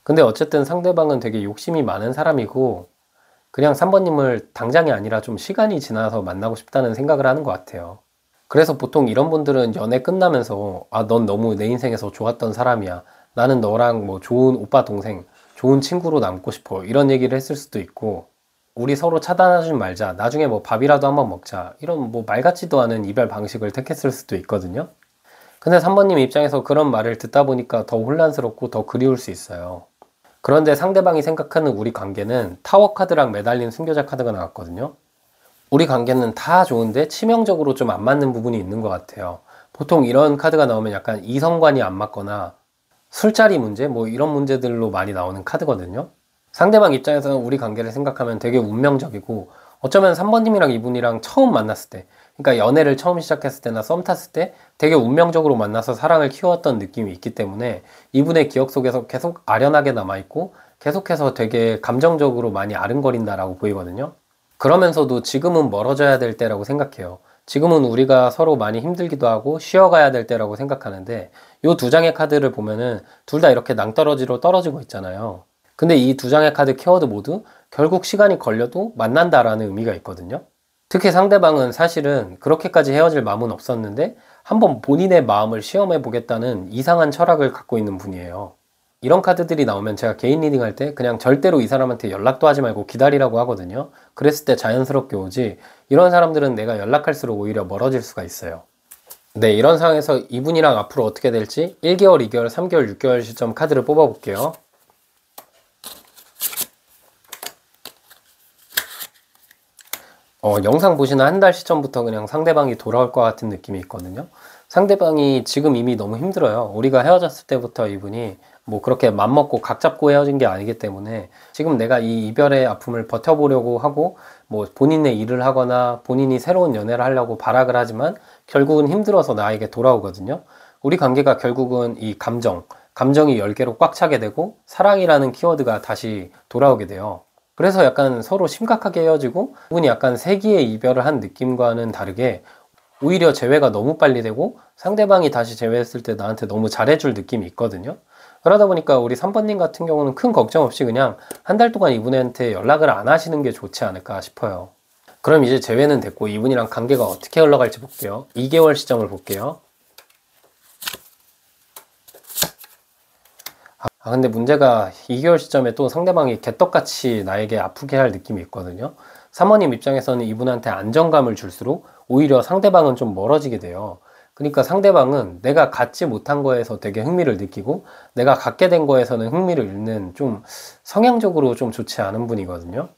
근데 어쨌든 상대방은 되게 욕심이 많은 사람이고 그냥 3번님을 당장이 아니라 좀 시간이 지나서 만나고 싶다는 생각을 하는 것 같아요. 그래서 보통 이런 분들은 연애 끝나면서 넌 너무 내 인생에서 좋았던 사람이야, 나는 너랑 뭐 좋은 오빠 동생, 좋은 친구로 남고 싶어, 이런 얘기를 했을 수도 있고 우리 서로 차단하지 말자, 나중에 뭐 밥이라도 한번 먹자, 이런 뭐 말 같지도 않은 이별 방식을 택했을 수도 있거든요. 근데 3번님 입장에서 그런 말을 듣다 보니까 더 혼란스럽고 더 그리울 수 있어요. 그런데 상대방이 생각하는 우리 관계는 타워 카드랑 매달린 순교자 카드가 나왔거든요. 우리 관계는 다 좋은데 치명적으로 좀 안 맞는 부분이 있는 것 같아요. 보통 이런 카드가 나오면 약간 이성관이 안 맞거나 술자리 문제, 뭐 이런 문제들로 많이 나오는 카드거든요. 상대방 입장에서는 우리 관계를 생각하면 되게 운명적이고 어쩌면 3번님이랑 이분이랑 처음 만났을 때, 그러니까 연애를 처음 시작했을 때나 썸 탔을 때 되게 운명적으로 만나서 사랑을 키웠던 느낌이 있기 때문에 이분의 기억 속에서 계속 아련하게 남아있고 계속해서 되게 감정적으로 많이 아른거린다라고 보이거든요. 그러면서도 지금은 멀어져야 될 때라고 생각해요. 지금은 우리가 서로 많이 힘들기도 하고 쉬어가야 될 때라고 생각하는데 이 두 장의 카드를 보면은 둘 다 이렇게 낭떠러지로 떨어지고 있잖아요. 근데 이 두 장의 카드 키워드 모두 결국 시간이 걸려도 만난다라는 의미가 있거든요. 특히 상대방은 사실은 그렇게까지 헤어질 마음은 없었는데 한번 본인의 마음을 시험해 보겠다는 이상한 철학을 갖고 있는 분이에요. 이런 카드들이 나오면 제가 개인 리딩 할 때 그냥 절대로 이 사람한테 연락도 하지 말고 기다리라고 하거든요. 그랬을 때 자연스럽게 오지, 이런 사람들은 내가 연락할수록 오히려 멀어질 수가 있어요. 네, 이런 상황에서 이분이랑 앞으로 어떻게 될지 1개월, 2개월, 3개월, 6개월 시점 카드를 뽑아 볼게요. 영상 보시는 한 달 시점부터 그냥 상대방이 돌아올 것 같은 느낌이 있거든요. 상대방이 지금 이미 너무 힘들어요. 우리가 헤어졌을 때부터 이분이 뭐 그렇게 맘먹고 각 잡고 헤어진 게 아니기 때문에 지금 내가 이 이별의 아픔을 버텨보려고 하고 뭐 본인의 일을 하거나 본인이 새로운 연애를 하려고 발악을 하지만 결국은 힘들어서 나에게 돌아오거든요. 우리 관계가 결국은 이 감정이 10개로 꽉 차게 되고 사랑이라는 키워드가 다시 돌아오게 돼요. 그래서 약간 서로 심각하게 헤어지고 이분이 약간 세기의 이별을 한 느낌과는 다르게 오히려 재회가 너무 빨리 되고 상대방이 다시 재회했을 때 나한테 너무 잘해줄 느낌이 있거든요. 그러다 보니까 우리 3번님 같은 경우는 큰 걱정 없이 그냥 한 달 동안 이분한테 연락을 안 하시는 게 좋지 않을까 싶어요. 그럼 이제 재회는 됐고 이분이랑 관계가 어떻게 흘러갈지 볼게요. 2개월 시점을 볼게요. 근데 문제가 2개월 시점에 또 상대방이 개떡같이 나에게 아프게 할 느낌이 있거든요. 사모님 입장에서는 이분한테 안정감을 줄수록 오히려 상대방은 좀 멀어지게 돼요. 그러니까 상대방은 내가 갖지 못한 거에서 되게 흥미를 느끼고 내가 갖게 된 거에서는 흥미를 잃는 좀 성향적으로 좀 좋지 않은 분이거든요.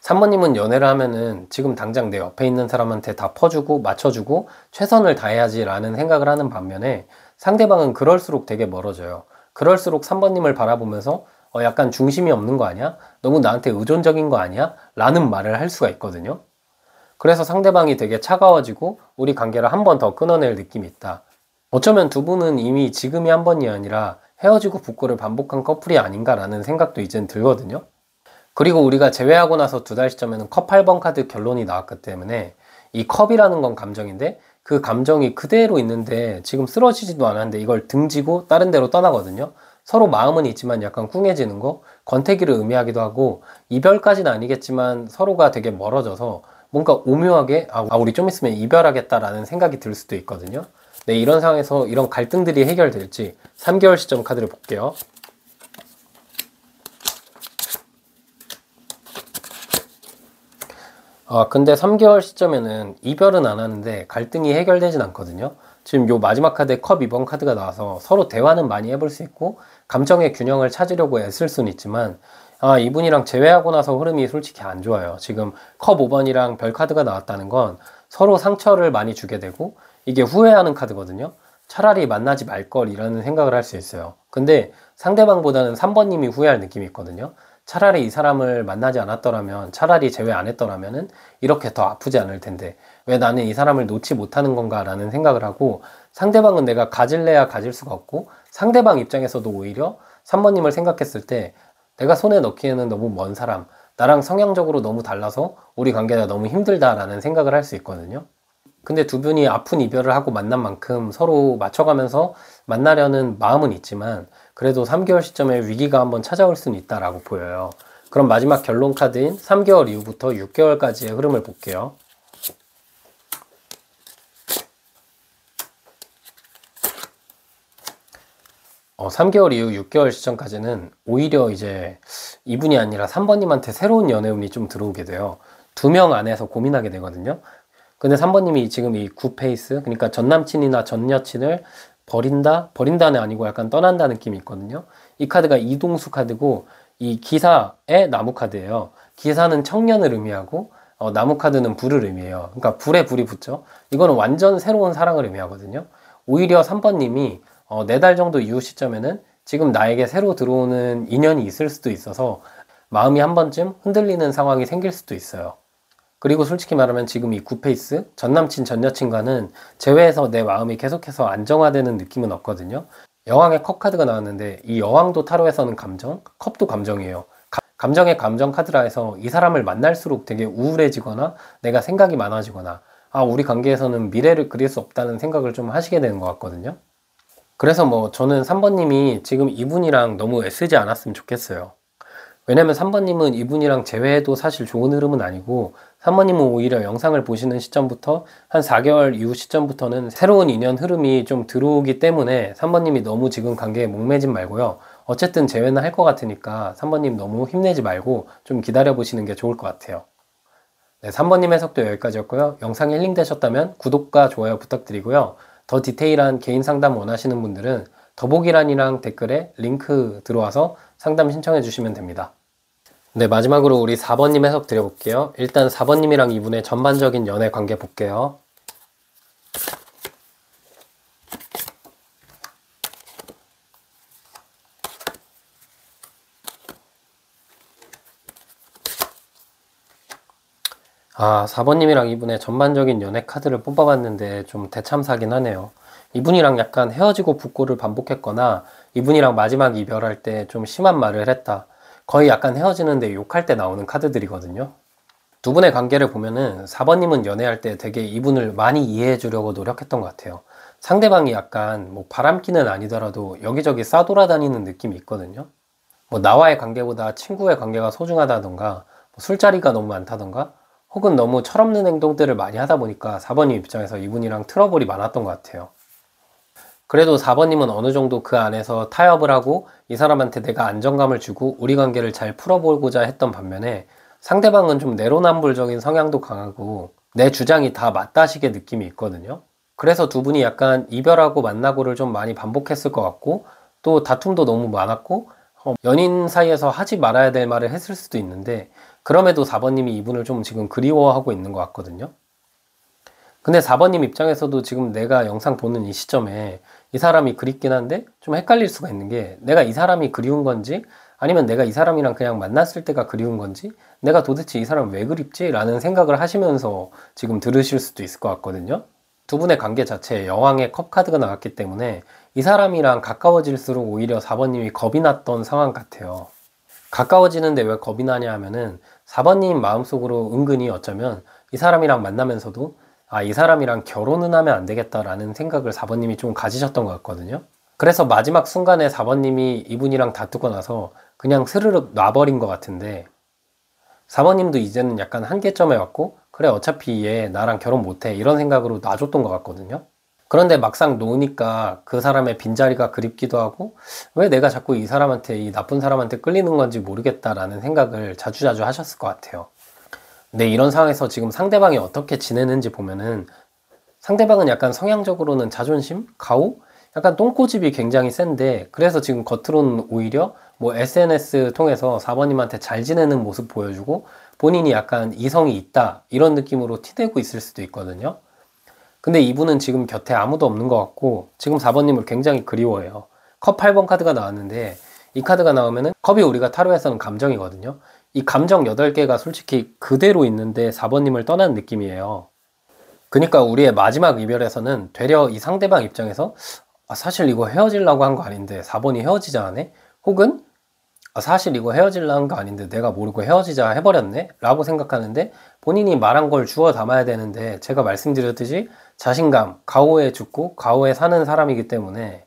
3번님은 연애를 하면은 지금 당장 내 옆에 있는 사람한테 다 퍼주고 맞춰주고 최선을 다해야지 라는 생각을 하는 반면에 상대방은 그럴수록 되게 멀어져요. 그럴수록 3번님을 바라보면서 약간 중심이 없는 거 아니야? 너무 나한테 의존적인 거 아니야? 라는 말을 할 수가 있거든요. 그래서 상대방이 되게 차가워지고 우리 관계를 한 번 더 끊어낼 느낌이 있다. 어쩌면 두 분은 이미 지금이 한 번이 아니라 헤어지고 복구를 반복한 커플이 아닌가라는 생각도 이젠 들거든요. 그리고 우리가 제외하고 나서 2달 시점에는 컵 8번 카드 결론이 나왔기 때문에 이 컵이라는 건 감정인데 그 감정이 그대로 있는데 지금 쓰러지지도 않았는데 이걸 등지고 다른 데로 떠나거든요. 서로 마음은 있지만 약간 꿍해지는 거, 권태기를 의미하기도 하고 이별까지는 아니겠지만 서로가 되게 멀어져서 뭔가 오묘하게 우리 좀 있으면 이별하겠다라는 생각이 들 수도 있거든요. 네, 이런 상황에서 이런 갈등들이 해결될지 3개월 시점 카드를 볼게요. 근데 3개월 시점에는 이별은 안 하는데 갈등이 해결되진 않거든요. 지금 요 마지막 카드에 컵 2번 카드가 나와서 서로 대화는 많이 해볼 수 있고 감정의 균형을 찾으려고 애쓸 수는 있지만 이분이랑 재회하고 나서 흐름이 솔직히 안 좋아요. 지금 컵 5번이랑 별 카드가 나왔다는 건 서로 상처를 많이 주게 되고 이게 후회하는 카드거든요. 차라리 만나지 말걸 이라는 생각을 할 수 있어요. 근데 상대방보다는 3번님이 후회할 느낌이 있거든요. 차라리 이 사람을 만나지 않았더라면, 차라리 재회 안 했더라면 이렇게 더 아프지 않을 텐데 왜 나는 이 사람을 놓지 못하는 건가 라는 생각을 하고, 상대방은 내가 가질래야 가질 수가 없고 상대방 입장에서도 오히려 3번님을 생각했을 때 내가 손에 넣기에는 너무 먼 사람, 나랑 성향적으로 너무 달라서 우리 관계가 너무 힘들다라는 생각을 할 수 있거든요. 근데 두 분이 아픈 이별을 하고 만난 만큼 서로 맞춰가면서 만나려는 마음은 있지만 그래도 3개월 시점에 위기가 한번 찾아올 수는 있다라고 보여요. 그럼 마지막 결론 카드인 3개월 이후부터 6개월까지의 흐름을 볼게요. 3개월 이후 6개월 시점까지는 오히려 이제 이분이 아니라 3번님한테 새로운 연애운이 좀 들어오게 돼요. 2명 안에서 고민하게 되거든요. 근데 3번님이 지금 이 9페이스, 그러니까 전 남친이나 전 여친을 버린다는 아니고 약간 떠난다 느낌이 있거든요. 이 카드가 이동수 카드고 이 기사의 나무 카드예요. 기사는 청년을 의미하고 나무 카드는 불을 의미해요. 그러니까 불에 불이 붙죠. 이거는 완전 새로운 사랑을 의미하거든요. 오히려 3번님이 4달 정도 이후 시점에는 지금 나에게 새로 들어오는 인연이 있을 수도 있어서 마음이 한 번쯤 흔들리는 상황이 생길 수도 있어요. 그리고 솔직히 말하면 지금 이 9페이스, 전남친, 전여친과는 제외해서 내 마음이 계속해서 안정화되는 느낌은 없거든요. 여왕의 컵 카드가 나왔는데 이 여왕도 타로에서는 감정, 컵도 감정이에요. 감정의 감정 카드라 해서 이 사람을 만날수록 되게 우울해지거나 내가 생각이 많아지거나 우리 관계에서는 미래를 그릴 수 없다는 생각을 좀 하시게 되는 것 같거든요. 그래서 저는 3번님이 지금 이분이랑 너무 애쓰지 않았으면 좋겠어요. 왜냐면 3번님은 이분이랑 재회해도 사실 좋은 흐름은 아니고 3번님은 오히려 영상을 보시는 시점부터 한 4개월 이후 시점부터는 새로운 인연 흐름이 좀 들어오기 때문에 3번님이 너무 지금 관계에 목매지 말고요. 어쨌든 재회는 할 것 같으니까 3번님 너무 힘내지 말고 좀 기다려 보시는 게 좋을 것 같아요. 네, 3번님 해석도 여기까지였고요. 영상이 힐링되셨다면 구독과 좋아요 부탁드리고요. 더 디테일한 개인 상담 원하시는 분들은 더보기란이랑 댓글에 링크 들어와서 상담 신청해 주시면 됩니다. 네, 마지막으로 우리 4번님 해석 드려볼게요. 일단 4번님이랑 이분의 전반적인 연애 관계 볼게요. 아, 4번님이랑 이분의 전반적인 연애 카드를 뽑아봤는데 좀 대참사긴 하네요. 이분이랑 약간 헤어지고 복구를 반복했거나 이분이랑 마지막 이별할 때 좀 심한 말을 했다. 거의 약간 헤어지는데 욕할 때 나오는 카드들이거든요. 두 분의 관계를 보면은 4번님은 연애할 때 되게 이분을 많이 이해해 주려고 노력했던 것 같아요. 상대방이 약간 바람기는 아니더라도 여기저기 싸돌아다니는 느낌이 있거든요. 나와의 관계보다 친구의 관계가 소중하다던가 술자리가 너무 많다던가 혹은 너무 철없는 행동들을 많이 하다 보니까 4번님 입장에서 이분이랑 트러블이 많았던 것 같아요. 그래도 4번님은 어느 정도 그 안에서 타협을 하고 이 사람한테 내가 안정감을 주고 우리 관계를 잘 풀어보고자 했던 반면에 상대방은 좀 내로남불적인 성향도 강하고 내 주장이 다 맞다식의 느낌이 있거든요. 그래서 두 분이 약간 이별하고 만나고를 좀 많이 반복했을 것 같고, 또 다툼도 너무 많았고, 연인 사이에서 하지 말아야 될 말을 했을 수도 있는데, 그럼에도 4번님이 이분을 좀 지금 그리워하고 있는 것 같거든요. 근데 4번님 입장에서도 지금 내가 영상 보는 이 시점에 이 사람이 그립긴 한데 좀 헷갈릴 수가 있는 게, 내가 이 사람이 그리운 건지 아니면 내가 이 사람이랑 그냥 만났을 때가 그리운 건지, 내가 도대체 이 사람 왜 그립지? 라는 생각을 하시면서 지금 들으실 수도 있을 것 같거든요. 두 분의 관계 자체에 여왕의 컵 카드가 나왔기 때문에 이 사람이랑 가까워질수록 오히려 4번님이 겁이 났던 상황 같아요. 가까워지는데 왜 겁이 나냐 하면은 4번님 마음속으로 은근히 어쩌면 이 사람이랑 만나면서도 이 사람이랑 결혼은 하면 안 되겠다라는 생각을 4번님이 좀 가지셨던 것 같거든요. 그래서 마지막 순간에 4번님이 이분이랑 다투고 나서 그냥 스르륵 놔버린 것 같은데, 4번님도 이제는 약간 한계점에 왔고, 그래 어차피 얘 나랑 결혼 못해 이런 생각으로 놔줬던 것 같거든요. 그런데 막상 놓으니까 그 사람의 빈자리가 그립기도 하고, 왜 내가 자꾸 이 사람한테, 이 나쁜 사람한테 끌리는 건지 모르겠다라는 생각을 자주자주 하셨을 것 같아요. 근데 이런 상황에서 지금 상대방이 어떻게 지내는지 보면은, 상대방은 약간 성향적으로는 자존심? 가오? 약간 똥꼬집이 굉장히 센데, 그래서 지금 겉으로는 오히려 뭐 SNS 통해서 4번님한테 잘 지내는 모습 보여주고 본인이 약간 이성이 있다 이런 느낌으로 티내고 있을 수도 있거든요. 근데 이분은 지금 곁에 아무도 없는 것 같고 지금 4번님을 굉장히 그리워해요. 컵 8번 카드가 나왔는데, 이 카드가 나오면은 컵이 우리가 타로에서는 감정이거든요. 이 감정 8개가 솔직히 그대로 있는데 4번님을 떠난 느낌이에요. 그러니까 우리의 마지막 이별에서는 되려 이 상대방 입장에서 사실 이거 헤어지려고 한 거 아닌데 4번이 헤어지자 하네? 혹은 사실 이거 헤어지려고 한 거 아닌데 내가 모르고 헤어지자 해버렸네? 라고 생각하는데, 본인이 말한 걸 주워 담아야 되는데, 제가 말씀드렸듯이 자신감, 가오에 죽고 가오에 사는 사람이기 때문에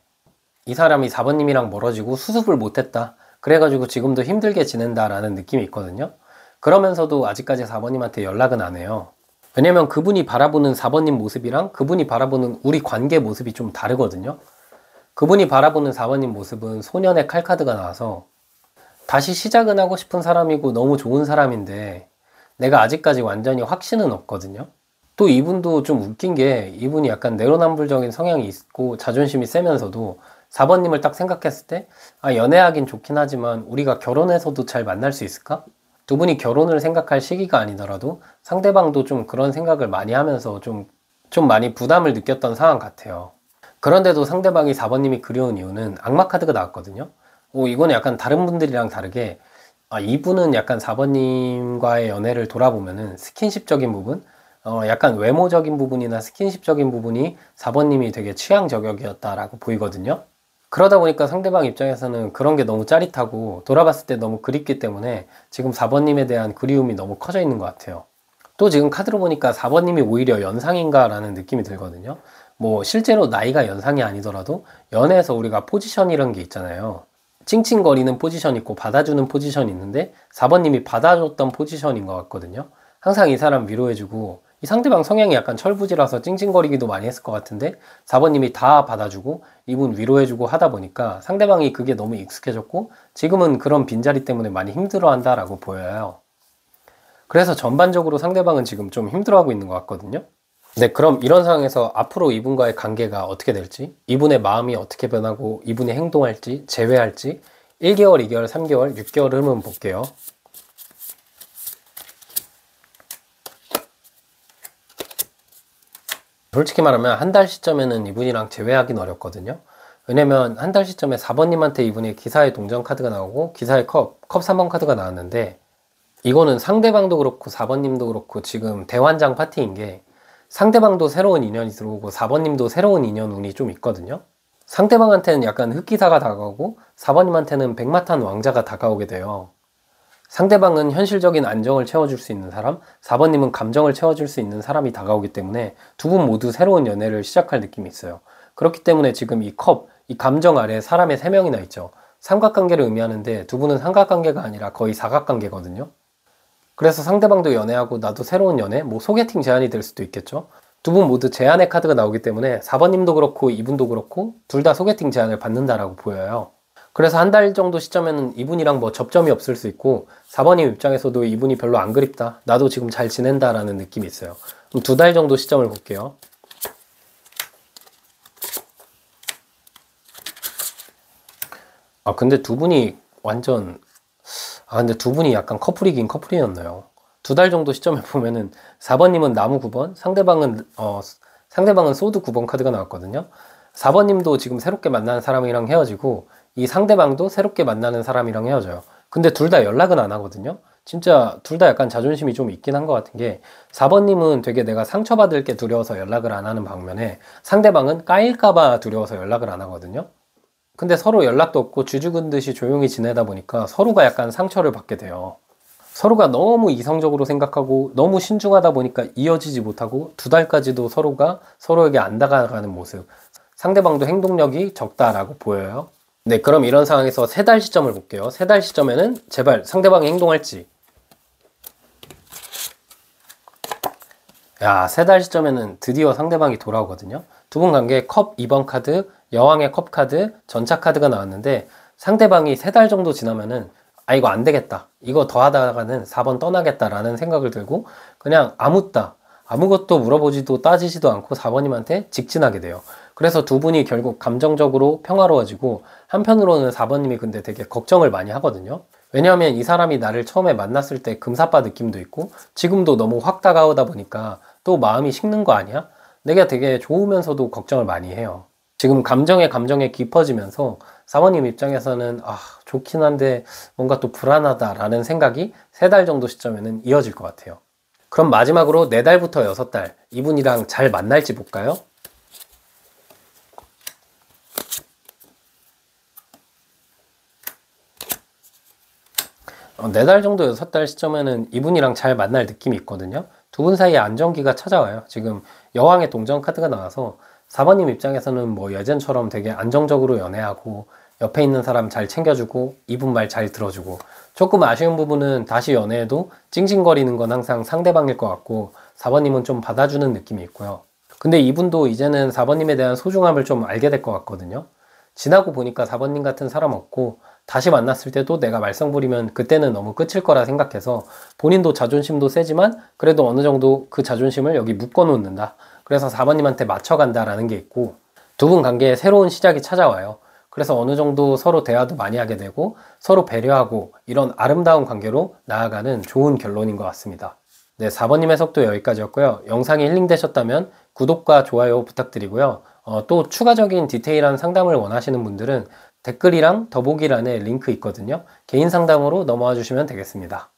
이 사람이 4번님이랑 멀어지고 수습을 못했다, 그래가지고 지금도 힘들게 지낸다라는 느낌이 있거든요. 그러면서도 아직까지 4번님한테 연락은 안 해요. 왜냐면 그분이 바라보는 4번님 모습이랑 그분이 바라보는 우리 관계 모습이 좀 다르거든요. 그분이 바라보는 4번님 모습은 소년의 칼카드가 나와서 다시 시작은 하고 싶은 사람이고 너무 좋은 사람인데 내가 아직까지 완전히 확신은 없거든요. 또 이분도 좀 웃긴 게, 이분이 약간 내로남불적인 성향이 있고 자존심이 세면서도 4번님을 딱 생각했을 때 연애하긴 좋긴 하지만 우리가 결혼해서도 잘 만날 수 있을까? 두 분이 결혼을 생각할 시기가 아니더라도 상대방도 좀 그런 생각을 많이 하면서 좀 많이 부담을 느꼈던 상황 같아요. 그런데도 상대방이 4번님이 그리운 이유는 악마 카드가 나왔거든요. 이거는 약간 다른 분들이랑 다르게 이분은 약간 4번님과의 연애를 돌아보면은 스킨십적인 부분, 약간 외모적인 부분이나 스킨십적인 부분이 4번님이 되게 취향 저격이었다라고 보이거든요. 그러다 보니까 상대방 입장에서는 그런 게 너무 짜릿하고 돌아봤을 때 너무 그립기 때문에 지금 4번님에 대한 그리움이 너무 커져 있는 것 같아요. 또 지금 카드로 보니까 4번님이 오히려 연상인가 라는 느낌이 들거든요. 뭐 실제로 나이가 연상이 아니더라도 연애에서 우리가 포지션이란 게 있잖아요. 찡찡거리는 포지션 있고 받아주는 포지션이 있는데 4번님이 받아줬던 포지션인 것 같거든요. 항상 이 사람 위로해주고, 이 상대방 성향이 약간 철부지라서 찡찡거리기도 많이 했을 것 같은데 4번님이 다 받아주고 이분 위로해주고 하다 보니까 상대방이 그게 너무 익숙해졌고 지금은 그런 빈자리 때문에 많이 힘들어한다라고 보여요. 그래서 전반적으로 상대방은 지금 좀 힘들어하고 있는 것 같거든요. 네, 그럼 이런 상황에서 앞으로 이분과의 관계가 어떻게 될지, 이분의 마음이 어떻게 변하고 이분이 행동할지, 재회할지 1개월, 2개월, 3개월, 6개월 흐름 볼게요. 솔직히 말하면 한 달 시점에는 이분이랑 재회하긴 어렵거든요. 왜냐면 한 달 시점에 4번님한테 이분이 기사의 동전 카드가 나오고 기사의 컵 3번 카드가 나왔는데, 이거는 상대방도 그렇고 4번님도 그렇고 지금 대환장 파티인 게, 상대방도 새로운 인연이 들어오고 4번님도 새로운 인연 운이 좀 있거든요. 상대방한테는 약간 흑기사가 다가오고 4번님한테는 백마탄 왕자가 다가오게 돼요. 상대방은 현실적인 안정을 채워줄 수 있는 사람, 4번님은 감정을 채워줄 수 있는 사람이 다가오기 때문에 두 분 모두 새로운 연애를 시작할 느낌이 있어요. 그렇기 때문에 지금 이 컵, 이 감정 아래 사람의 3명이나 있죠. 삼각관계를 의미하는데 두 분은 삼각관계가 아니라 거의 사각관계거든요. 그래서 상대방도 연애하고 나도 새로운 연애, 뭐 소개팅 제안이 될 수도 있겠죠. 두 분 모두 제안의 카드가 나오기 때문에 4번님도 그렇고 이분도 그렇고 둘 다 소개팅 제안을 받는다라고 보여요. 그래서 한 달 정도 시점에는 이분이랑 뭐 접점이 없을 수 있고 4번님 입장에서도 이분이 별로 안 그립다, 나도 지금 잘 지낸다라는 느낌이 있어요. 그럼 2달 정도 시점을 볼게요. 아, 근데 두 분이 완전, 근데 두 분이 약간 커플이긴 커플이었나요? 두 달 정도 시점에 보면은 4번님은 나무 9번, 상대방은 소드 9번 카드가 나왔거든요. 4번님도 지금 새롭게 만나는 사람이랑 헤어지고, 이 상대방도 새롭게 만나는 사람이랑 헤어져요. 근데 둘 다 연락은 안 하거든요. 진짜 둘 다 약간 자존심이 좀 있긴 한 것 같은 게, 4번님은 되게 내가 상처받을 게 두려워서 연락을 안 하는 반면에, 상대방은 까일까봐 두려워서 연락을 안 하거든요. 근데 서로 연락도 없고 쥐죽은 듯이 조용히 지내다 보니까 서로가 약간 상처를 받게 돼요. 서로가 너무 이성적으로 생각하고 너무 신중하다 보니까 이어지지 못하고 두 달까지도 서로가 서로에게 안 다가가는 모습. 상대방도 행동력이 적다라고 보여요. 네, 그럼 이런 상황에서 세 달 시점을 볼게요. 세 달 시점에는 제발 상대방이 행동할지. 야, 세 달 시점에는 드디어 상대방이 돌아오거든요. 두 분 관계 컵 2번 카드, 여왕의 컵 카드, 전차 카드가 나왔는데 상대방이 세 달 정도 지나면은 이거 안 되겠다. 이거 더 하다가는 4번 떠나겠다라는 생각을 들고 그냥 아무것도 물어보지도 따지지도 않고 4번님한테 직진하게 돼요. 그래서 두 분이 결국 감정적으로 평화로워지고 한편으로는 4번님이 근데 되게 걱정을 많이 하거든요. 왜냐하면 이 사람이 나를 처음에 만났을 때 금사빠 느낌도 있고 지금도 너무 확 다가오다 보니까 또 마음이 식는 거 아니야? 내가 되게 좋으면서도 걱정을 많이 해요. 지금 감정에 깊어지면서 사모님 입장에서는 좋긴 한데 뭔가 또 불안하다라는 생각이 세 달 정도 시점에는 이어질 것 같아요. 그럼 마지막으로 4달부터 6달 이분이랑 잘 만날지 볼까요? 4달 정도 6달 시점에는 이분이랑 잘 만날 느낌이 있거든요. 두 분 사이에 안정기가 찾아와요. 지금 여왕의 동전 카드가 나와서 4번님 입장에서는 뭐 예전처럼 되게 안정적으로 연애하고 옆에 있는 사람 잘 챙겨주고 이분 말 잘 들어주고 조금 아쉬운 부분은 다시 연애해도 찡찡거리는 건 항상 상대방일 것 같고 4번님은 좀 받아주는 느낌이 있고요. 근데 이분도 이제는 4번님에 대한 소중함을 좀 알게 될 것 같거든요. 지나고 보니까 4번님 같은 사람 없고 다시 만났을 때도 내가 말썽 부리면 그때는 너무 끝일 거라 생각해서 본인도 자존심도 세지만 그래도 어느 정도 그 자존심을 여기 묶어 놓는다. 그래서 4번님한테 맞춰간다라는 게 있고 두 분 관계에 새로운 시작이 찾아와요. 그래서 어느 정도 서로 대화도 많이 하게 되고 서로 배려하고 이런 아름다운 관계로 나아가는 좋은 결론인 것 같습니다. 네, 4번님 해석도 여기까지였고요. 영상이 힐링되셨다면 구독과 좋아요 부탁드리고요. 또 추가적인 디테일한 상담을 원하시는 분들은 댓글이랑 더보기란에 링크 있거든요. 개인 상담으로 넘어와 주시면 되겠습니다.